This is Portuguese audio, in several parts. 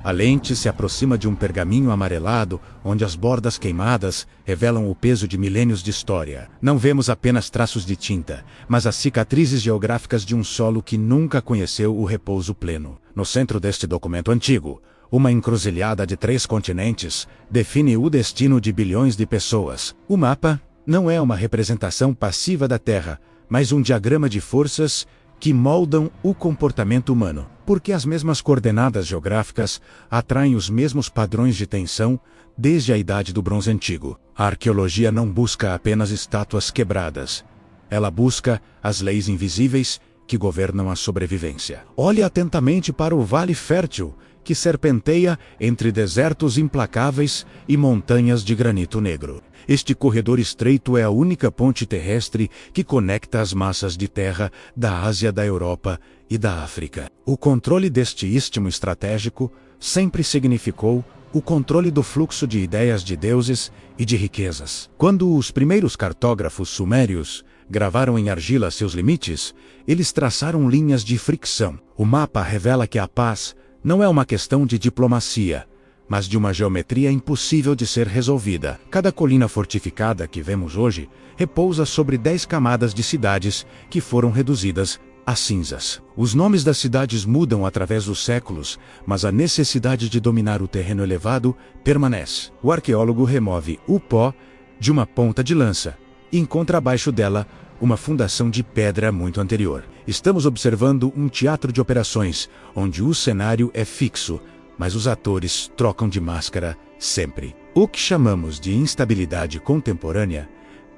A lente se aproxima de um pergaminho amarelado, onde as bordas queimadas revelam o peso de milênios de história. Não vemos apenas traços de tinta, mas as cicatrizes geográficas de um solo que nunca conheceu o repouso pleno. No centro deste documento antigo, uma encruzilhada de 3 continentes define o destino de bilhões de pessoas. O mapa não é uma representação passiva da Terra, mas um diagrama de forças que moldam o comportamento humano, porque as mesmas coordenadas geográficas atraem os mesmos padrões de tensão desde a Idade do Bronze Antigo. A arqueologia não busca apenas estátuas quebradas. Ela busca as leis invisíveis que governam a sobrevivência. Olhe atentamente para o Vale Fértil, que serpenteia entre desertos implacáveis e montanhas de granito negro. Este corredor estreito é a única ponte terrestre que conecta as massas de terra da Ásia, da Europa e da África. O controle deste istmo estratégico sempre significou o controle do fluxo de ideias de deuses e de riquezas. Quando os primeiros cartógrafos sumérios gravaram em argila seus limites, eles traçaram linhas de fricção. O mapa revela que a paz não é uma questão de diplomacia, mas de uma geometria impossível de ser resolvida. Cada colina fortificada que vemos hoje repousa sobre 10 camadas de cidades que foram reduzidas a cinzas. Os nomes das cidades mudam através dos séculos, mas a necessidade de dominar o terreno elevado permanece. O arqueólogo remove o pó de uma ponta de lança e encontra abaixo dela uma fundação de pedra muito anterior. Estamos observando um teatro de operações, onde o cenário é fixo, mas os atores trocam de máscara sempre. O que chamamos de instabilidade contemporânea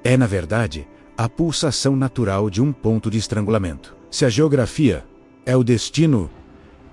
é, na verdade, a pulsação natural de um ponto de estrangulamento. Se a geografia é o destino,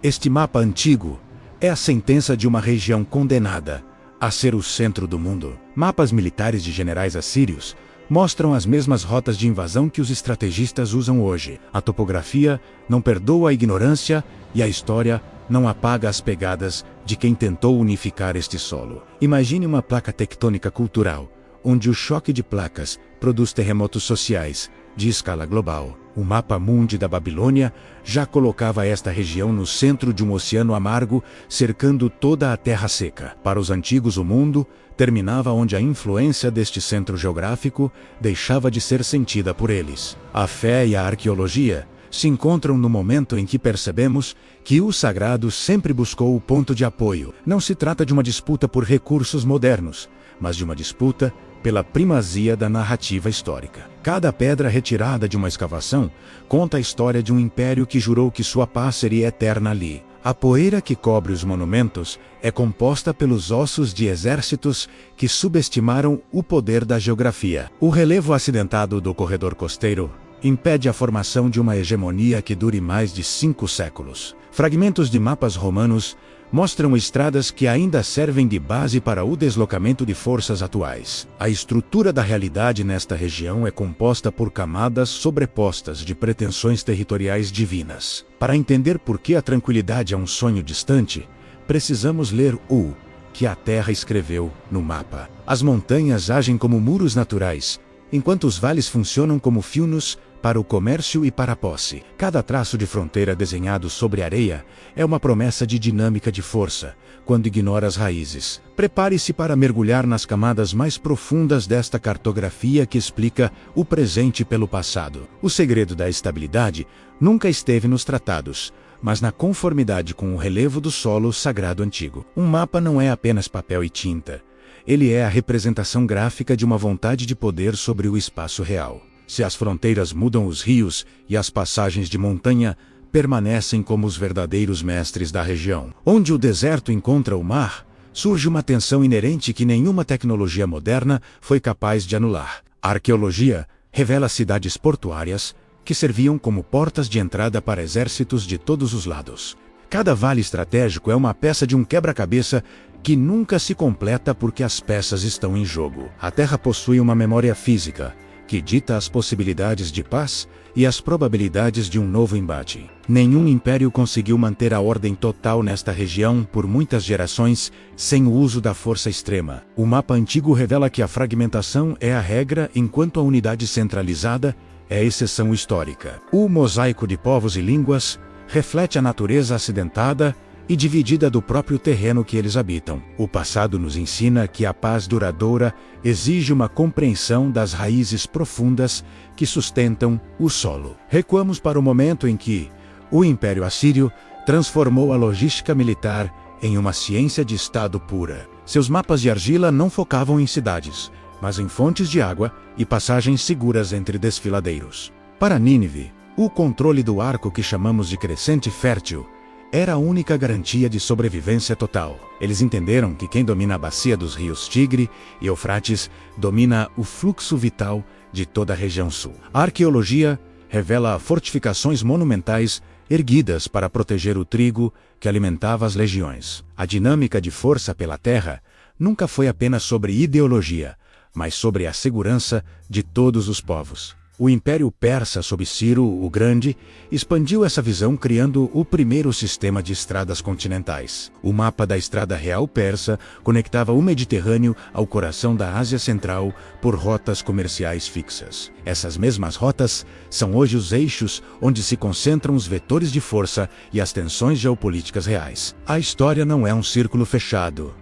este mapa antigo é a sentença de uma região condenada a ser o centro do mundo. Mapas militares de generais assírios mostram as mesmas rotas de invasão que os estrategistas usam hoje. A topografia não perdoa a ignorância e a história não apaga as pegadas de quem tentou unificar este solo. Imagine uma placa tectônica cultural, onde o choque de placas produz terremotos sociais de escala global. O mapa mundi da Babilônia já colocava esta região no centro de um oceano amargo, cercando toda a terra seca. Para os antigos, o mundo terminava onde a influência deste centro geográfico deixava de ser sentida por eles. A fé e a arqueologia se encontram no momento em que percebemos que o sagrado sempre buscou o ponto de apoio. Não se trata de uma disputa por recursos modernos, mas de uma disputa pela primazia da narrativa histórica. Cada pedra retirada de uma escavação conta a história de um império que jurou que sua paz seria eterna ali. A poeira que cobre os monumentos é composta pelos ossos de exércitos que subestimaram o poder da geografia. O relevo acidentado do corredor costeiro impede a formação de uma hegemonia que dure mais de 5 séculos. Fragmentos de mapas romanos mostram estradas que ainda servem de base para o deslocamento de forças atuais. A estrutura da realidade nesta região é composta por camadas sobrepostas de pretensões territoriais divinas. Para entender por que a tranquilidade é um sonho distante, precisamos ler o que a Terra escreveu no mapa. As montanhas agem como muros naturais, enquanto os vales funcionam como fios para o comércio e para a posse. Cada traço de fronteira desenhado sobre areia é uma promessa de dinâmica de força, quando ignora as raízes. Prepare-se para mergulhar nas camadas mais profundas desta cartografia que explica o presente pelo passado. O segredo da estabilidade nunca esteve nos tratados, mas na conformidade com o relevo do solo sagrado antigo. Um mapa não é apenas papel e tinta. Ele é a representação gráfica de uma vontade de poder sobre o espaço real. Se as fronteiras mudam, os rios e as passagens de montanha permanecem como os verdadeiros mestres da região. Onde o deserto encontra o mar, surge uma tensão inerente que nenhuma tecnologia moderna foi capaz de anular. A arqueologia revela cidades portuárias que serviam como portas de entrada para exércitos de todos os lados. Cada vale estratégico é uma peça de um quebra-cabeça que nunca se completa porque as peças estão em jogo. A Terra possui uma memória física que dita as possibilidades de paz e as probabilidades de um novo embate. Nenhum império conseguiu manter a ordem total nesta região por muitas gerações sem o uso da força extrema. O mapa antigo revela que a fragmentação é a regra, enquanto a unidade centralizada é a exceção histórica. O mosaico de povos e línguas reflete a natureza acidentada e dividida do próprio terreno que eles habitam. O passado nos ensina que a paz duradoura exige uma compreensão das raízes profundas que sustentam o solo. Recuamos para o momento em que o Império Assírio transformou a logística militar em uma ciência de estado pura. Seus mapas de argila não focavam em cidades, mas em fontes de água e passagens seguras entre desfiladeiros. Para Nínive, o controle do arco que chamamos de crescente fértil era a única garantia de sobrevivência total. Eles entenderam que quem domina a bacia dos rios Tigre e Eufrates domina o fluxo vital de toda a região sul. A arqueologia revela fortificações monumentais erguidas para proteger o trigo que alimentava as legiões. A dinâmica de força pela terra nunca foi apenas sobre ideologia, mas sobre a segurança de todos os povos. O Império Persa, sob Ciro o Grande, expandiu essa visão criando o primeiro sistema de estradas continentais. O mapa da Estrada Real Persa conectava o Mediterrâneo ao coração da Ásia Central por rotas comerciais fixas. Essas mesmas rotas são hoje os eixos onde se concentram os vetores de força e as tensões geopolíticas reais. A história não é um círculo fechado,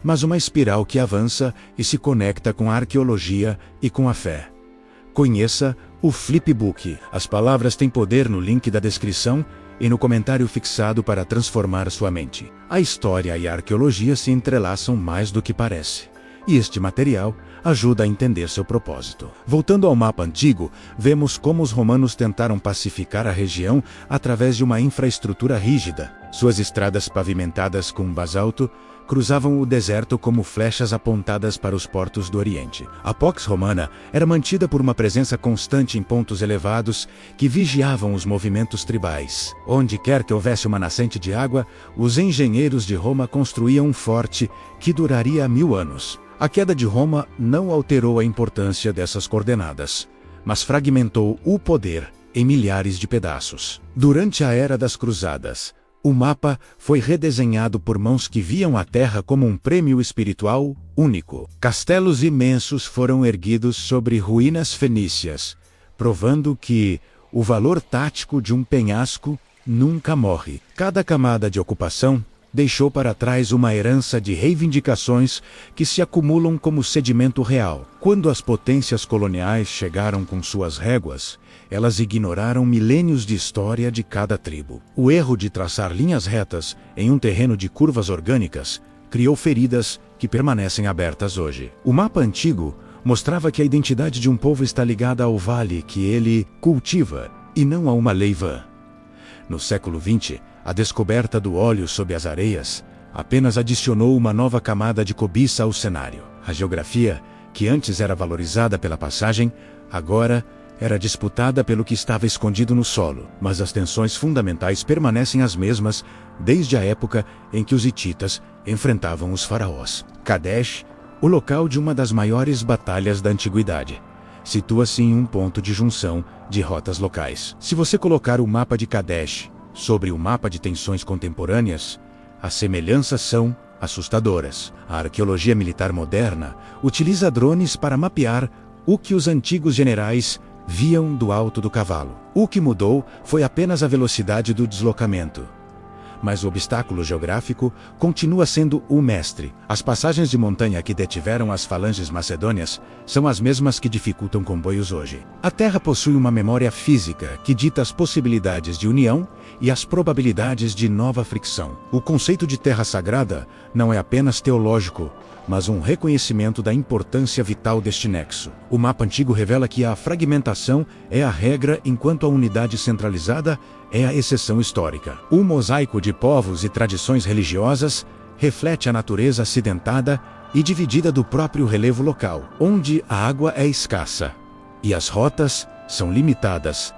mas uma espiral que avança e se conecta com a arqueologia e com a fé. Conheça o Flipbook. As palavras têm poder no link da descrição e no comentário fixado para transformar sua mente. A história e a arqueologia se entrelaçam mais do que parece, e este material ajuda a entender seu propósito. Voltando ao mapa antigo, vemos como os romanos tentaram pacificar a região através de uma infraestrutura rígida. Suas estradas pavimentadas com basalto cruzavam o deserto como flechas apontadas para os portos do Oriente. A Pax Romana era mantida por uma presença constante em pontos elevados que vigiavam os movimentos tribais. Onde quer que houvesse uma nascente de água, os engenheiros de Roma construíam um forte que duraria 1000 anos. A queda de Roma não alterou a importância dessas coordenadas, mas fragmentou o poder em milhares de pedaços. Durante a Era das Cruzadas, o mapa foi redesenhado por mãos que viam a Terra como um prêmio espiritual único. Castelos imensos foram erguidos sobre ruínas fenícias, provando que o valor tático de um penhasco nunca morre. Cada camada de ocupação deixou para trás uma herança de reivindicações que se acumulam como sedimento real. Quando as potências coloniais chegaram com suas réguas, elas ignoraram milênios de história de cada tribo. O erro de traçar linhas retas em um terreno de curvas orgânicas criou feridas que permanecem abertas hoje. O mapa antigo mostrava que a identidade de um povo está ligada ao vale que ele cultiva e não a uma lei vã. No século XX, a descoberta do óleo sob as areias apenas adicionou uma nova camada de cobiça ao cenário. A geografia, que antes era valorizada pela passagem, agora era disputada pelo que estava escondido no solo. Mas as tensões fundamentais permanecem as mesmas desde a época em que os hititas enfrentavam os faraós. Kadesh, o local de uma das maiores batalhas da antiguidade, situa-se em um ponto de junção de rotas locais. Se você colocar o mapa de Kadesh sobre o mapa de tensões contemporâneas, as semelhanças são assustadoras. A arqueologia militar moderna utiliza drones para mapear o que os antigos generais viam do alto do cavalo. O que mudou foi apenas a velocidade do deslocamento. Mas o obstáculo geográfico continua sendo o mestre. As passagens de montanha que detiveram as falanges macedônias são as mesmas que dificultam comboios hoje. A Terra possui uma memória física que dita as possibilidades de união e as probabilidades de nova fricção. O conceito de terra sagrada não é apenas teológico, mas um reconhecimento da importância vital deste nexo. O mapa antigo revela que a fragmentação é a regra enquanto a unidade centralizada é a exceção histórica. O mosaico de povos e tradições religiosas reflete a natureza acidentada e dividida do próprio relevo local, onde a água é escassa e as rotas são limitadas.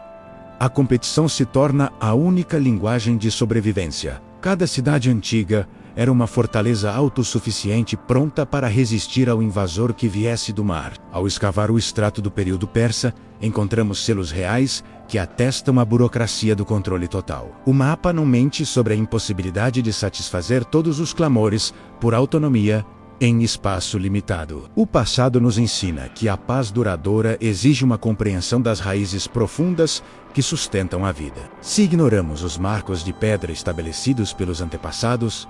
A competição se torna a única linguagem de sobrevivência. Cada cidade antiga era uma fortaleza autossuficiente pronta para resistir ao invasor que viesse do mar. Ao escavar o extrato do período persa, encontramos selos reais que atestam a burocracia do controle total. O mapa não mente sobre a impossibilidade de satisfazer todos os clamores por autonomia em espaço limitado. O passado nos ensina que a paz duradoura exige uma compreensão das raízes profundas que sustentam a vida. Se ignoramos os marcos de pedra estabelecidos pelos antepassados,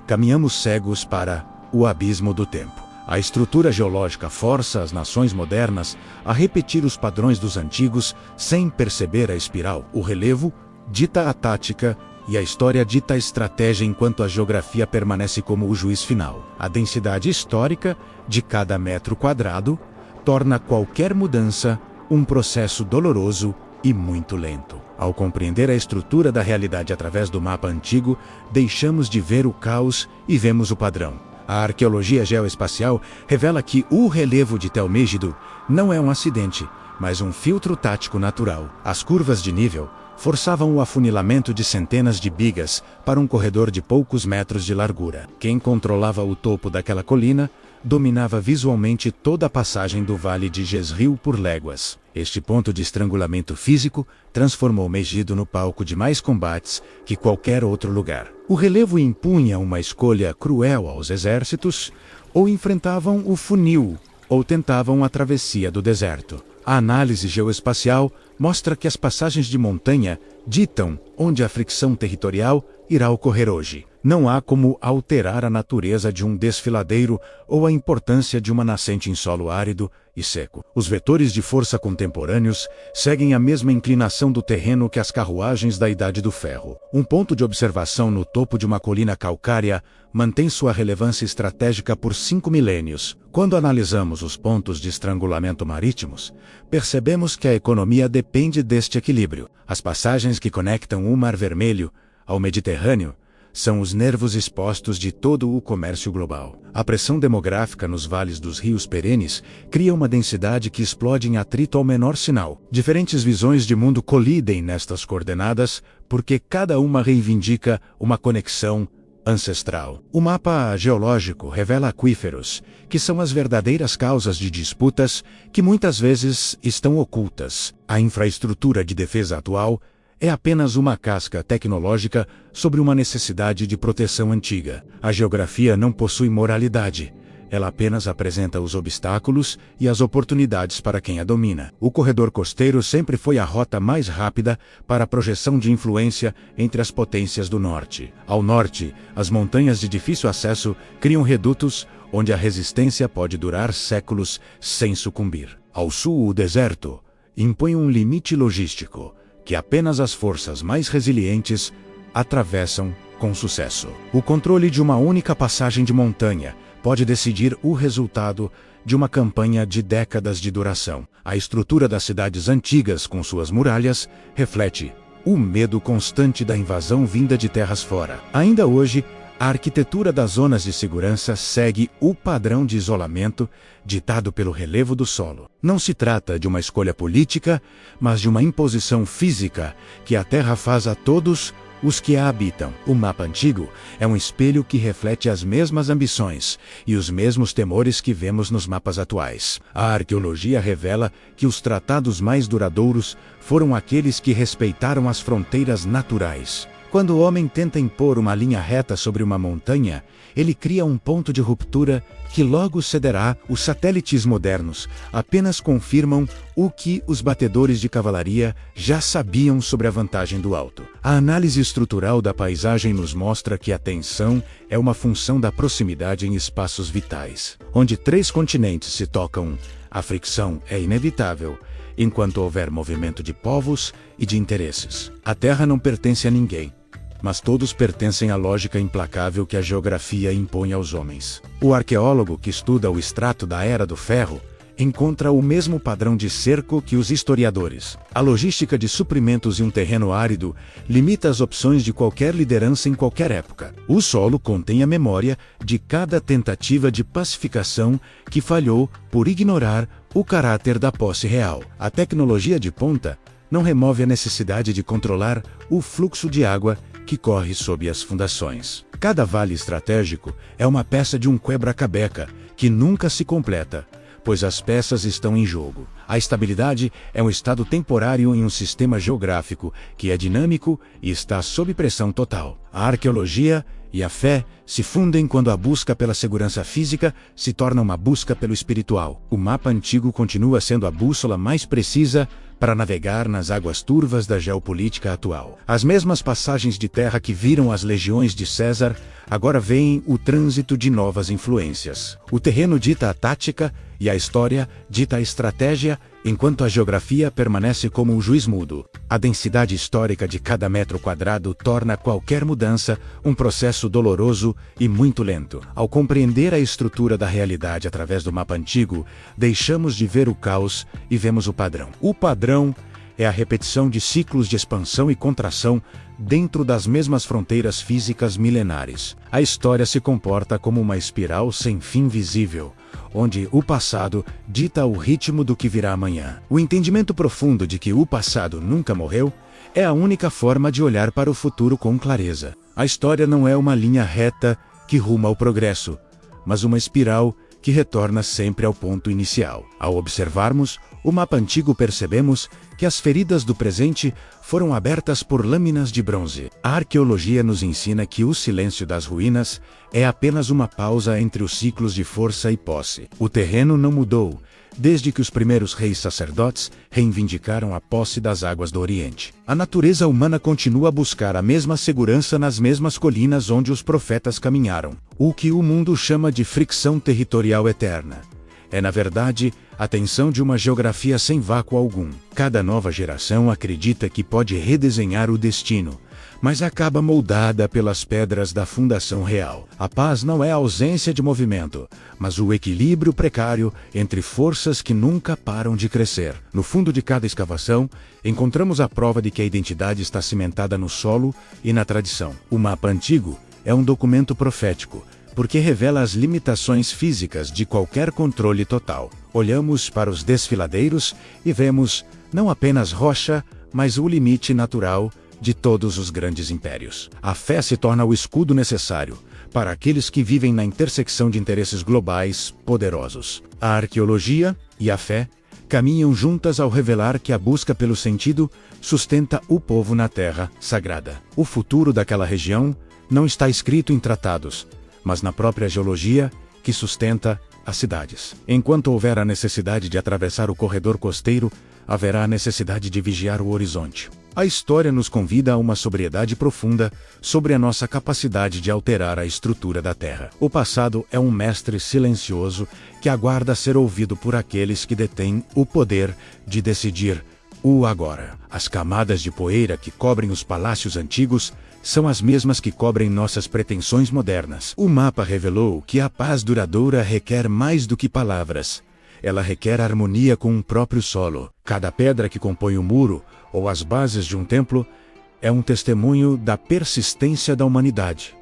caminhamos cegos para o abismo do tempo. A estrutura geológica força as nações modernas a repetir os padrões dos antigos sem perceber a espiral. O relevo dita a tática e a história dita a estratégia, enquanto a geografia permanece como o juiz final. A densidade histórica de cada metro quadrado torna qualquer mudança um processo doloroso e muito lento. Ao compreender a estrutura da realidade através do mapa antigo, deixamos de ver o caos e vemos o padrão. A arqueologia geoespacial revela que o relevo de Tel Mégido não é um acidente, mas um filtro tático natural. As curvas de nível forçavam o afunilamento de centenas de bigas para um corredor de poucos metros de largura. Quem controlava o topo daquela colina dominava visualmente toda a passagem do Vale de Jezreel por léguas. Este ponto de estrangulamento físico transformou Megido no palco de mais combates que qualquer outro lugar. O relevo impunha uma escolha cruel aos exércitos: ou enfrentavam o funil, ou tentavam a travessia do deserto. A análise geoespacial mostra que as passagens de montanha ditam onde a fricção territorial irá ocorrer hoje. Não há como alterar a natureza de um desfiladeiro ou a importância de uma nascente em solo árido e seco. Os vetores de força contemporâneos seguem a mesma inclinação do terreno que as carruagens da Idade do Ferro. Um ponto de observação no topo de uma colina calcária mantém sua relevância estratégica por 5 milênios. Quando analisamos os pontos de estrangulamento marítimos, percebemos que a economia depende deste equilíbrio. As passagens que conectam o Mar Vermelho ao Mediterrâneo são os nervos expostos de todo o comércio global. A pressão demográfica nos vales dos rios perenes cria uma densidade que explode em atrito ao menor sinal. Diferentes visões de mundo colidem nestas coordenadas, porque cada uma reivindica uma conexão ancestral. O mapa geológico revela aquíferos, que são as verdadeiras causas de disputas que muitas vezes estão ocultas. A infraestrutura de defesa atual é apenas uma casca tecnológica sobre uma necessidade de proteção antiga. A geografia não possui moralidade. Ela apenas apresenta os obstáculos e as oportunidades para quem a domina. O corredor costeiro sempre foi a rota mais rápida para a projeção de influência entre as potências do norte. Ao norte, as montanhas de difícil acesso criam redutos onde a resistência pode durar séculos sem sucumbir. Ao sul, o deserto impõe um limite logístico que apenas as forças mais resilientes atravessam com sucesso. O controle de uma única passagem de montanha pode decidir o resultado de uma campanha de décadas de duração. A estrutura das cidades antigas com suas muralhas reflete o medo constante da invasão vinda de terras fora. Ainda hoje, a arquitetura das zonas de segurança segue o padrão de isolamento ditado pelo relevo do solo. Não se trata de uma escolha política, mas de uma imposição física que a Terra faz a todos os que a habitam. O mapa antigo é um espelho que reflete as mesmas ambições e os mesmos temores que vemos nos mapas atuais. A arqueologia revela que os tratados mais duradouros foram aqueles que respeitaram as fronteiras naturais. Quando o homem tenta impor uma linha reta sobre uma montanha, ele cria um ponto de ruptura que logo cederá. Os satélites modernos apenas confirmam o que os batedores de cavalaria já sabiam sobre a vantagem do alto. A análise estrutural da paisagem nos mostra que a tensão é uma função da proximidade em espaços vitais. Onde 3 continentes se tocam, a fricção é inevitável, enquanto houver movimento de povos e de interesses. A Terra não pertence a ninguém, mas todos pertencem à lógica implacável que a geografia impõe aos homens. O arqueólogo que estuda o extrato da Era do Ferro encontra o mesmo padrão de cerco que os historiadores. A logística de suprimentos em um terreno árido limita as opções de qualquer liderança em qualquer época. O solo contém a memória de cada tentativa de pacificação que falhou por ignorar o caráter da posse real. A tecnologia de ponta não remove a necessidade de controlar o fluxo de água que corre sob as fundações. Cada vale estratégico é uma peça de um quebra-cabeça que nunca se completa, pois as peças estão em jogo. A estabilidade é um estado temporário em um sistema geográfico que é dinâmico e está sob pressão total. A arqueologia e a fé se fundem quando a busca pela segurança física se torna uma busca pelo espiritual. O mapa antigo continua sendo a bússola mais precisa para navegar nas águas turvas da geopolítica atual. As mesmas passagens de terra que viram as legiões de César agora veem o trânsito de novas influências. O terreno dita a tática e a história dita a estratégia, enquanto a geografia permanece como um juiz mudo. A densidade histórica de cada metro quadrado torna qualquer mudança um processo doloroso e muito lento. Ao compreender a estrutura da realidade através do mapa antigo, deixamos de ver o caos e vemos o padrão. O padrão é a repetição de ciclos de expansão e contração dentro das mesmas fronteiras físicas milenares. A história se comporta como uma espiral sem fim visível, onde o passado dita o ritmo do que virá amanhã. O entendimento profundo de que o passado nunca morreu é a única forma de olhar para o futuro com clareza. A história não é uma linha reta que ruma ao progresso, mas uma espiral que retorna sempre ao ponto inicial. Ao observarmos o mapa antigo, percebemos que as feridas do presente foram abertas por lâminas de bronze. A arqueologia nos ensina que o silêncio das ruínas é apenas uma pausa entre os ciclos de força e posse. O terreno não mudou, desde que os primeiros reis sacerdotes reivindicaram a posse das águas do Oriente. A natureza humana continua a buscar a mesma segurança nas mesmas colinas onde os profetas caminharam. O que o mundo chama de fricção territorial eterna é, na verdade, a tensão de uma geografia sem vácuo algum. Cada nova geração acredita que pode redesenhar o destino, mas acaba moldada pelas pedras da fundação real. A paz não é a ausência de movimento, mas o equilíbrio precário entre forças que nunca param de crescer. No fundo de cada escavação, encontramos a prova de que a identidade está cimentada no solo e na tradição. O mapa antigo é um documento profético, porque revela as limitações físicas de qualquer controle total. Olhamos para os desfiladeiros e vemos não apenas rocha, mas o limite natural de todos os grandes impérios. A fé se torna o escudo necessário para aqueles que vivem na intersecção de interesses globais poderosos. A arqueologia e a fé caminham juntas ao revelar que a busca pelo sentido sustenta o povo na terra sagrada. O futuro daquela região não está escrito em tratados, mas na própria geologia que sustenta as cidades. Enquanto houver a necessidade de atravessar o corredor costeiro, haverá a necessidade de vigiar o horizonte. A história nos convida a uma sobriedade profunda sobre a nossa capacidade de alterar a estrutura da Terra. O passado é um mestre silencioso que aguarda ser ouvido por aqueles que detêm o poder de decidir o agora. As camadas de poeira que cobrem os palácios antigos são as mesmas que cobrem nossas pretensões modernas. O mapa revelou que a paz duradoura requer mais do que palavras. Ela requer harmonia com o próprio solo. Cada pedra que compõe o muro ou as bases de um templo é um testemunho da persistência da humanidade.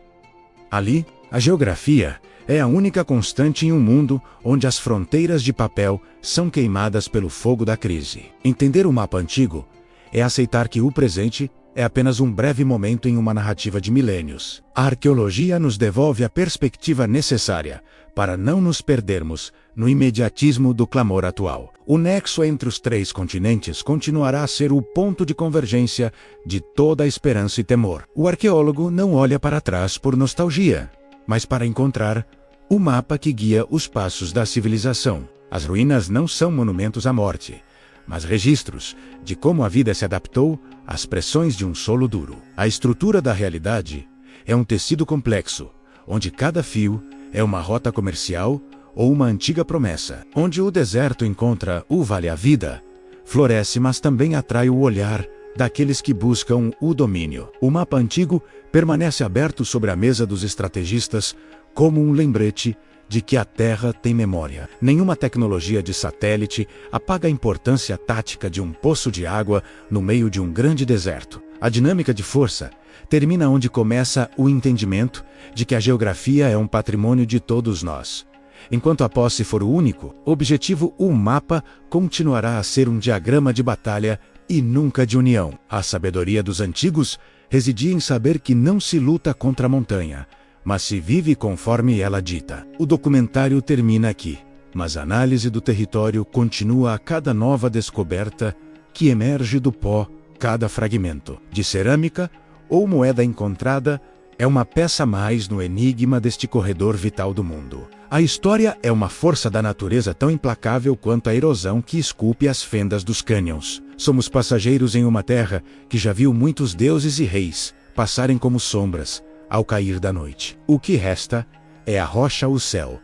Ali, a geografia é a única constante em um mundo onde as fronteiras de papel são queimadas pelo fogo da crise. Entender o mapa antigo é aceitar que o presente é apenas um breve momento em uma narrativa de milênios. A arqueologia nos devolve a perspectiva necessária para não nos perdermos no imediatismo do clamor atual. O nexo entre os três continentes continuará a ser o ponto de convergência de toda a esperança e temor. O arqueólogo não olha para trás por nostalgia, mas para encontrar o mapa que guia os passos da civilização. As ruínas não são monumentos à morte, mas registros de como a vida se adaptou às pressões de um solo duro. A estrutura da realidade é um tecido complexo, onde cada fio é uma rota comercial ou uma antiga promessa. Onde o deserto encontra o vale a vida, floresce, mas também atrai o olhar daqueles que buscam o domínio. O mapa antigo permanece aberto sobre a mesa dos estrategistas como um lembrete de que a Terra tem memória. Nenhuma tecnologia de satélite apaga a importância tática de um poço de água no meio de um grande deserto. A dinâmica de força termina onde começa o entendimento de que a geografia é um patrimônio de todos nós. Enquanto a posse for o único objetivo, o mapa continuará a ser um diagrama de batalha e nunca de união. A sabedoria dos antigos residia em saber que não se luta contra a montanha, mas se vive conforme ela dita. O documentário termina aqui, mas a análise do território continua a cada nova descoberta que emerge do pó. Cada fragmento de cerâmica ou moeda encontrada é uma peça a mais no enigma deste corredor vital do mundo. A história é uma força da natureza tão implacável quanto a erosão que esculpe as fendas dos cânions. Somos passageiros em uma terra que já viu muitos deuses e reis passarem como sombras ao cair da noite. O que resta é a rocha, o céu,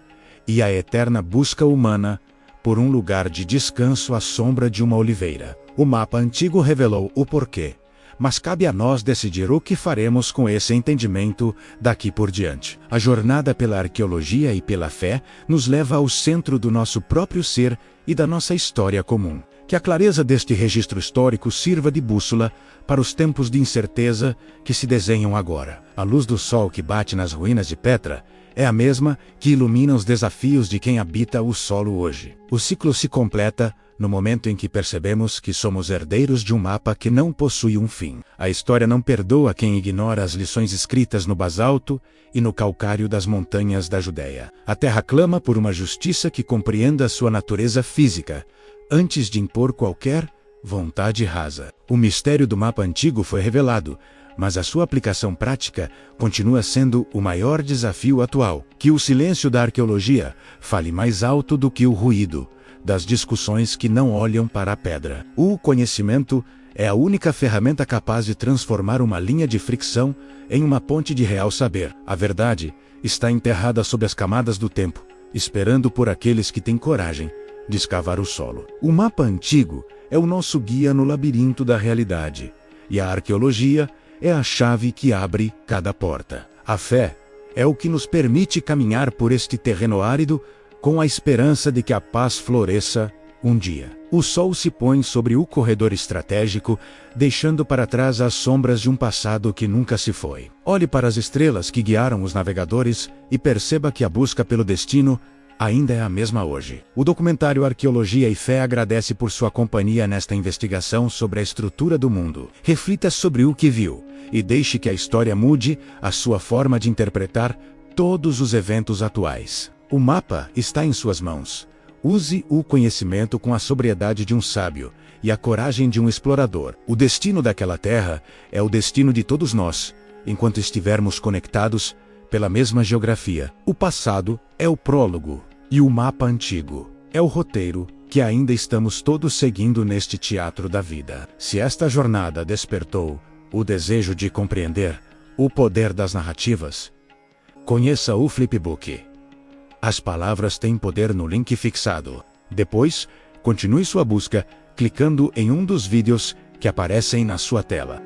e a eterna busca humana por um lugar de descanso à sombra de uma oliveira. O mapa antigo revelou o porquê, mas cabe a nós decidir o que faremos com esse entendimento daqui por diante. A jornada pela arqueologia e pela fé nos leva ao centro do nosso próprio ser e da nossa história comum. Que a clareza deste registro histórico sirva de bússola para os tempos de incerteza que se desenham agora. A luz do sol que bate nas ruínas de Petra é a mesma que ilumina os desafios de quem habita o solo hoje. O ciclo se completa no momento em que percebemos que somos herdeiros de um mapa que não possui um fim. A história não perdoa quem ignora as lições escritas no basalto e no calcário das montanhas da Judéia. A terra clama por uma justiça que compreenda sua natureza física, antes de impor qualquer vontade rasa. O mistério do mapa antigo foi revelado, mas a sua aplicação prática continua sendo o maior desafio atual. Que o silêncio da arqueologia fale mais alto do que o ruído das discussões que não olham para a pedra. O conhecimento é a única ferramenta capaz de transformar uma linha de fricção em uma ponte de real saber. A verdade está enterrada sob as camadas do tempo, esperando por aqueles que têm coragem de escavar o solo. O mapa antigo é o nosso guia no labirinto da realidade, e a arqueologia é a chave que abre cada porta. A fé é o que nos permite caminhar por este terreno árido com a esperança de que a paz floresça um dia. O sol se põe sobre o corredor estratégico, deixando para trás as sombras de um passado que nunca se foi. Olhe para as estrelas que guiaram os navegadores e perceba que a busca pelo destino ainda é a mesma hoje. O documentário Arqueologia e Fé agradece por sua companhia nesta investigação sobre a estrutura do mundo. Reflita sobre o que viu e deixe que a história mude a sua forma de interpretar todos os eventos atuais. O mapa está em suas mãos. Use o conhecimento com a sobriedade de um sábio e a coragem de um explorador. O destino daquela terra é o destino de todos nós, enquanto estivermos conectados pela mesma geografia. O passado é o prólogo e o mapa antigo é o roteiro que ainda estamos todos seguindo neste teatro da vida. Se esta jornada despertou o desejo de compreender o poder das narrativas, conheça o Flipbook. As palavras têm poder no link fixado. Depois, continue sua busca clicando em um dos vídeos que aparecem na sua tela.